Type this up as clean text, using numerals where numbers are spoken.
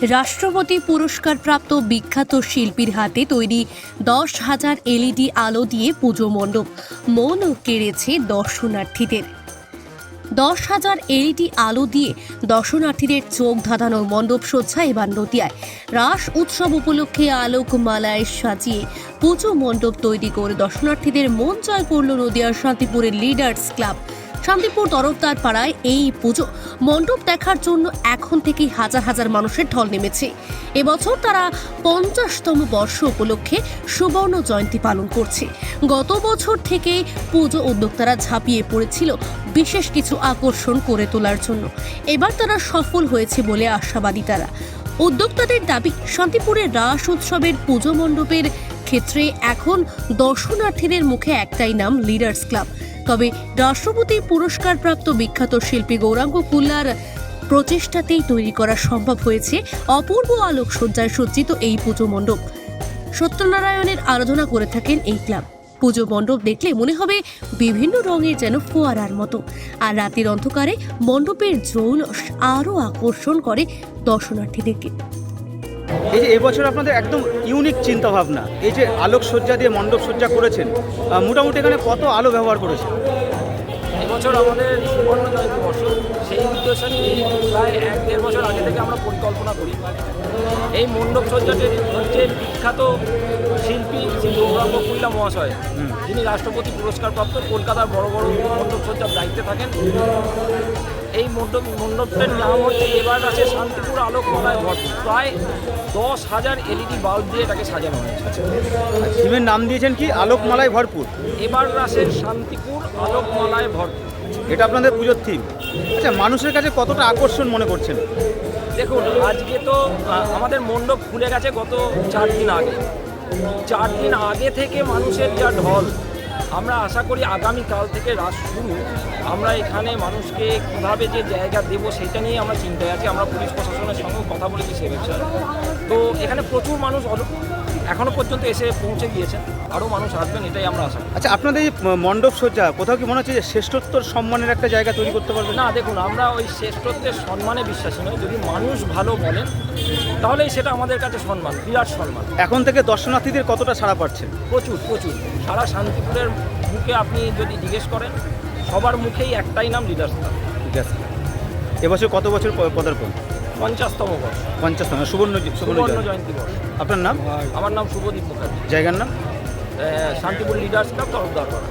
রাষ্ট্রপতি পুরস্কারপ্রাপ্ত বিখ্যাত শিল্পীর হাতে তৈরি 10,000 এলইডি আলো দিয়ে পুজো মণ্ডপ মন কেড়েছে দর্শনার্থীদের। 10,000 এলইডি আলো দিয়ে দর্শনার্থীদের চোখ ধাঁধানো মণ্ডপ সজ্জা এবার নদিয়ায়। রাস উৎসব উপলক্ষে আলোকমালায় সাজিয়ে পুজো মণ্ডপ তৈরি করে দর্শনার্থীদের মন জয় করল নদিয়ার শান্তিপুরের লিডার্স ক্লাব। শান্তিপুর তরফদার পাড়ায় এই পুজো মণ্ডপ দেখার জন্য এখন থেকেই হাজার হাজার মানুষের ঢল নেমেছে। এবছর তারা 50তম বর্ষ উপলক্ষে সুবর্ণ জয়ন্তী পালন করছে। গত বছর থেকে পুজো উদ্যোক্তারা ঝাঁপিয়ে পড়েছিল বিশেষ কিছু আকর্ষণ করে তোলার জন্য। এবার তারা সফল হয়েছে বলে আশাবাদী তারা। উদ্যোক্তাদের দাবি, শান্তিপুরের রাস উৎসবের পুজো মণ্ডপের ক্ষেত্রে এখন দর্শনার্থীদের মুখে একটাই নাম, লিডার্স ক্লাব। তবে রাষ্ট্রপতি পুরস্কারপ্রাপ্ত বিখ্যাত শিল্পী গৌরাঙ্গ কুল্লার প্রচেষ্টাতেই তৈরি করা সম্ভব হয়েছে অপূর্ব আলোকসজ্জায় সজ্জিত এই পুজো মণ্ডপ। সত্যনারায়ণের আরাধনা করে থাকেন এই ক্লাব। পুজো মণ্ডপ দেখলে মনে হবে বিভিন্ন রঙের যেন ফোয়ারার মতো। আর রাতের অন্ধকারে মণ্ডপের জৌলস আরও আকর্ষণ করে দর্শনার্থীদেরকে। এই যে এবছর আপনাদের একদম ইউনিক চিন্তা ভাবনা, এই যে আলোকসজ্জা দিয়ে মণ্ডপ সজ্জা করেছেন, মোটামুটি এখানে কত আলো ব্যবহার করেছেন? এবছর আমাদের সুবর্ণ জয়ন্তী বর্ষ, সেই উদ্দেশ্য নিয়ে প্রায় 1-1.5 বছর আগে থেকে আমরা পরিকল্পনা করি। এই মণ্ডপ সজ্জাটি হচ্ছে বিখ্যাত শিল্পী শ্রী গৌরাঙ্গ কুল্লা মহাশয়, যিনি রাষ্ট্রপতি পুরস্কারপ্রাপ্ত, কলকাতার বড় বড় মণ্ডপ সজ্জার দায়িত্বে থাকেন। এই মণ্ডপের নাম হচ্ছে এবার আছে শান্তিপুর আলোকমালায় ভরপুর। প্রায় 10,000 এলইডি বাল্ব দিয়ে এটাকে সাজানো হয়েছে। থিমের নাম দিয়েছেন কি? আলোকমালায় ভরপুর। এবার আছে শান্তিপুর আলোকমালায় ভরপুর, এটা আপনাদের পুজোর থিম। আচ্ছা, মানুষের কাছে কতটা আকর্ষণ মনে করছেন? দেখুন, আজকে তো আমাদের মণ্ডপ খুলে গেছে গত 4 দিন আগে। 4 দিন আগে থেকে মানুষের যা ঢল, আমরা আশা করি আগামীকাল থেকে রাস শুরু, আমরা এখানে মানুষকে কীভাবে যে জায়গা দেবো সেটা নিয়ে আমরা চিন্তায় আছি। আমরা পুলিশ প্রশাসনের সঙ্গেও কথা বলেছি সে বিষয়ে। তো এখানে প্রচুর মানুষ এখনও পর্যন্ত এসে পৌঁছে গিয়েছেন, আরও মানুষ আসবেন, এটাই আমরা আশা করি। আচ্ছা, আপনাদের এই মণ্ডপ সজ্জা কোথাও কি মনে হচ্ছে যে শ্রেষ্ঠত্বর সম্মানের একটা জায়গা তৈরি করতে পারবেন? না, দেখুন, আমরা ওই শ্রেষ্ঠত্বের সম্মানে বিশ্বাসী নই। যদি মানুষ ভালো বলেন তাহলেই সেটা আমাদের কাছে সম্মান, বিরাট সম্মান। এখন থেকে দর্শনার্থীদের কতটা সাড়া পাচ্ছেন? প্রচুর প্রচুর। সারা শান্তিপুরের মুখে আপনি যদি জিজ্ঞেস করেন, সবার মুখেই একটাই নাম, লিডার্স ক্লাব। ঠিক আছে। এবছর কত বছর পদার্পণ? 50তম বর্ষ, 50তম সুবর্ণ জয়ন্তী বর্ষ। আপনার নাম? আমার নাম শুভদীপ মুখার্জি। জায়গার নাম? শান্তিপুর লিডার্স ক্লাব, তরফদার পাড়া।